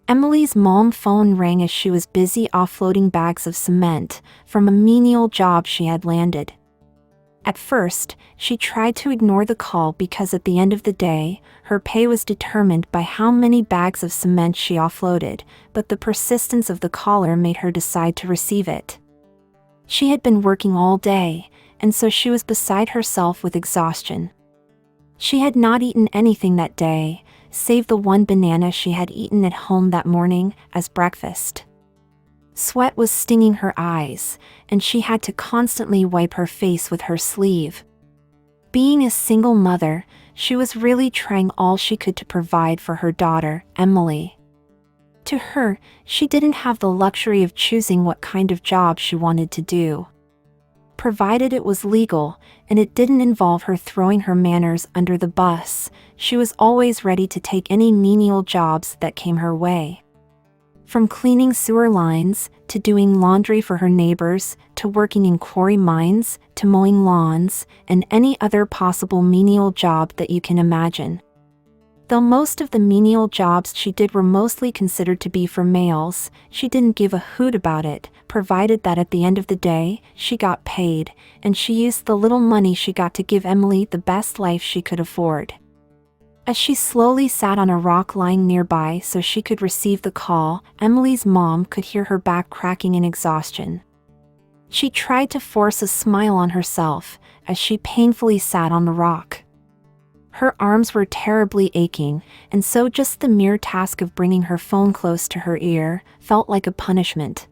Emily's mom phone rang as she was busy offloading bags of cement from a menial job she had landed. At first, she tried to ignore the call because at the end of the day, her pay was determined by how many bags of cement she offloaded, but the persistence of the caller made her decide to receive it. She had been working all day, and so she was beside herself with exhaustion. She had not eaten anything that day, save the one banana she had eaten at home that morning as breakfast. Sweat was stinging her eyes, and she had to constantly wipe her face with her sleeve. Being a single mother, she was really trying all she could to provide for her daughter, Emily. To her, she didn't have the luxury of choosing what kind of job she wanted to do. Provided it was legal, and it didn't involve her throwing her manners under the bus, she was always ready to take any menial jobs that came her way. From cleaning sewer lines, to doing laundry for her neighbors, to working in quarry mines, to mowing lawns, and any other possible menial job that you can imagine. Though most of the menial jobs she did were mostly considered to be for males, she didn't give a hoot about it, provided that at the end of the day, she got paid, and she used the little money she got to give Emily the best life she could afford. As she slowly sat on a rock lying nearby so she could receive the call, Emily's mom could hear her back cracking in exhaustion. She tried to force a smile on herself as she painfully sat on the rock. Her arms were terribly aching, and so just the mere task of bringing her phone close to her ear felt like a punishment.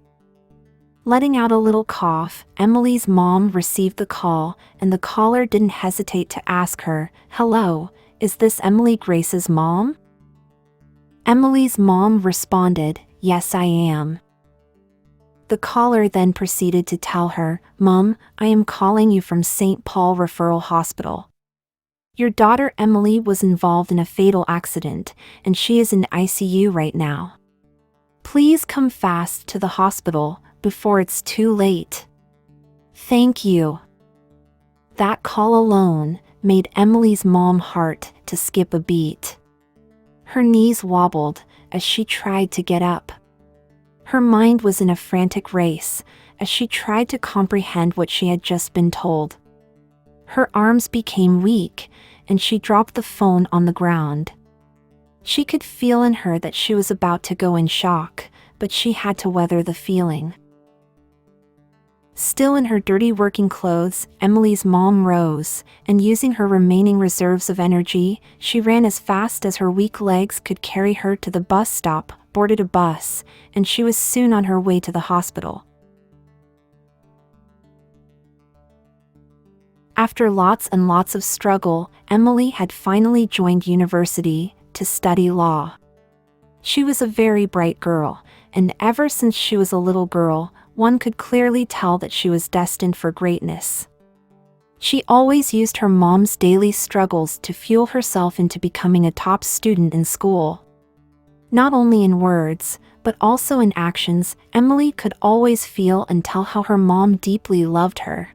Letting out a little cough, Emily's mom received the call, and the caller didn't hesitate to ask her, "Hello, is this Emily Grace's mom?" Emily's mom responded, "Yes, I am." The caller then proceeded to tell her, "Mom, I am calling you from St. Paul Referral Hospital. Your daughter Emily was involved in a fatal accident, and she is in ICU right now. Please come fast to the hospital before it's too late. Thank you." That call alone made Emily's mom's heart to skip a beat. Her knees wobbled as she tried to get up. Her mind was in a frantic race as she tried to comprehend what she had just been told. Her arms became weak, and she dropped the phone on the ground. She could feel in her that she was about to go in shock, but she had to weather the feeling. Still in her dirty working clothes, Emily's mom rose, and using her remaining reserves of energy, she ran as fast as her weak legs could carry her to the bus stop, boarded a bus, and she was soon on her way to the hospital. After lots and lots of struggle, Emily had finally joined university to study law. She was a very bright girl, and ever since she was a little girl, one could clearly tell that she was destined for greatness. She always used her mom's daily struggles to fuel herself into becoming a top student in school. Not only in words, but also in actions, Emily could always feel and tell how her mom deeply loved her.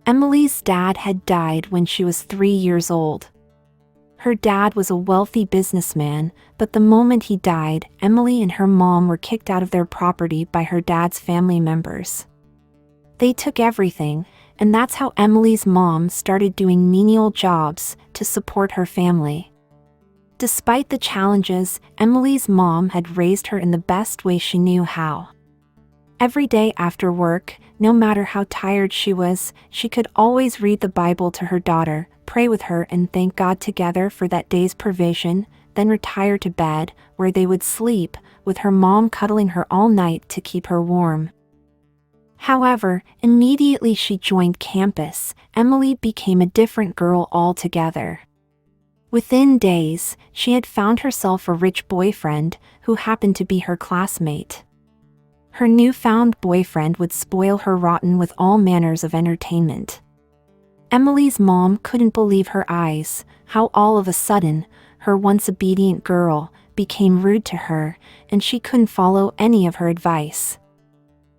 Emily's dad had died when she was 3 years old. Her dad was a wealthy businessman, but the moment he died, Emily and her mom were kicked out of their property by her dad's family members. They took everything, and that's how Emily's mom started doing menial jobs to support her family. Despite the challenges, Emily's mom had raised her in the best way she knew how. Every day after work, no matter how tired she was, she could always read the Bible to her daughter, pray with her and thank God together for that day's provision, then retire to bed, where they would sleep, with her mom cuddling her all night to keep her warm. However, immediately she joined campus, Emily became a different girl altogether. Within days, she had found herself a rich boyfriend, who happened to be her classmate. Her newfound boyfriend would spoil her rotten with all manners of entertainment. Emily's mom couldn't believe her eyes, how all of a sudden, her once obedient girl became rude to her, and she couldn't follow any of her advice.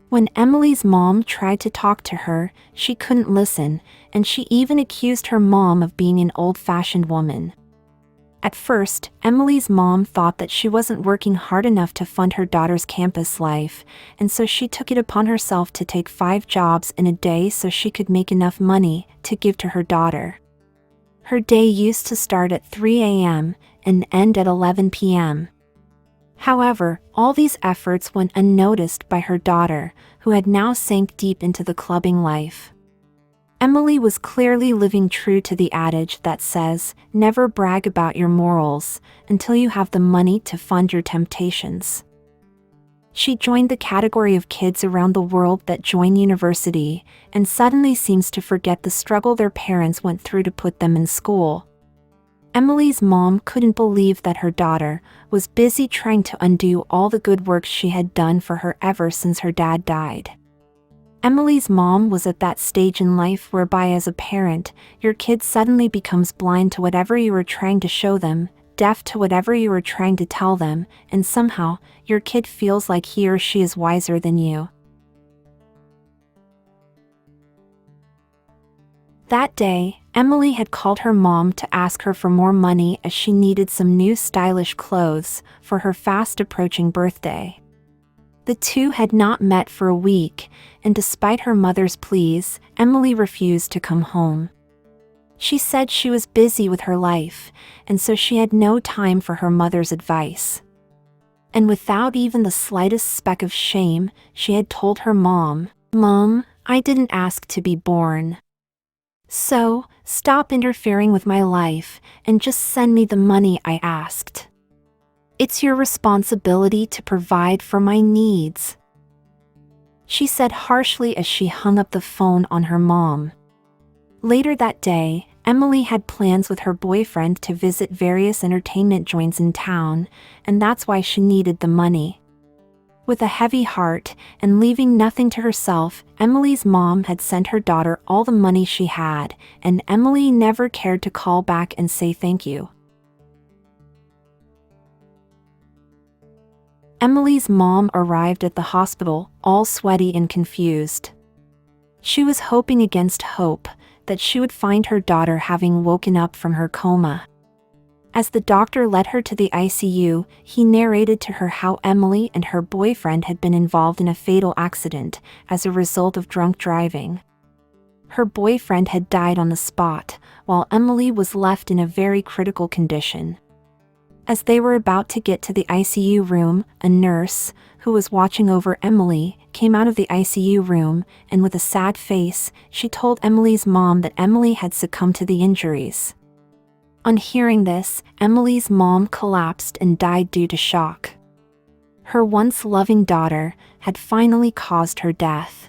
When Emily's mom tried to talk to her, she couldn't listen, and she even accused her mom of being an old-fashioned woman. At first, Emily's mom thought that she wasn't working hard enough to fund her daughter's campus life, and so she took it upon herself to take 5 jobs in a day so she could make enough money to give to her daughter. Her day used to start at 3 a.m. and end at 11 p.m. However, all these efforts went unnoticed by her daughter, who had now sank deep into the clubbing life. Emily was clearly living true to the adage that says, never brag about your morals until you have the money to fund your temptations. She joined the category of kids around the world that join university and suddenly seems to forget the struggle their parents went through to put them in school. Emily's mom couldn't believe that her daughter was busy trying to undo all the good work she had done for her ever since her dad died. Emily's mom was at that stage in life whereby as a parent, your kid suddenly becomes blind to whatever you were trying to show them, deaf to whatever you were trying to tell them, and somehow, your kid feels like he or she is wiser than you. That day, Emily had called her mom to ask her for more money as she needed some new stylish clothes for her fast-approaching birthday. The two had not met for a week, and despite her mother's pleas, Emily refused to come home. She said she was busy with her life, and so she had no time for her mother's advice. And without even the slightest speck of shame, she had told her mom, "Mom, I didn't ask to be born. So, stop interfering with my life, and just send me the money I asked. It's your responsibility to provide for my needs," she said harshly as she hung up the phone on her mom. Later that day, Emily had plans with her boyfriend to visit various entertainment joints in town, and that's why she needed the money. With a heavy heart, and leaving nothing to herself, Emily's mom had sent her daughter all the money she had, and Emily never cared to call back and say thank you. Emily's mom arrived at the hospital, all sweaty and confused. She was hoping against hope that she would find her daughter having woken up from her coma. As the doctor led her to the ICU, he narrated to her how Emily and her boyfriend had been involved in a fatal accident as a result of drunk driving. Her boyfriend had died on the spot, while Emily was left in a very critical condition. As they were about to get to the ICU room, a nurse, who was watching over Emily, came out of the ICU room, and with a sad face, she told Emily's mom that Emily had succumbed to the injuries. On hearing this, Emily's mom collapsed and died due to shock. Her once loving daughter had finally caused her death.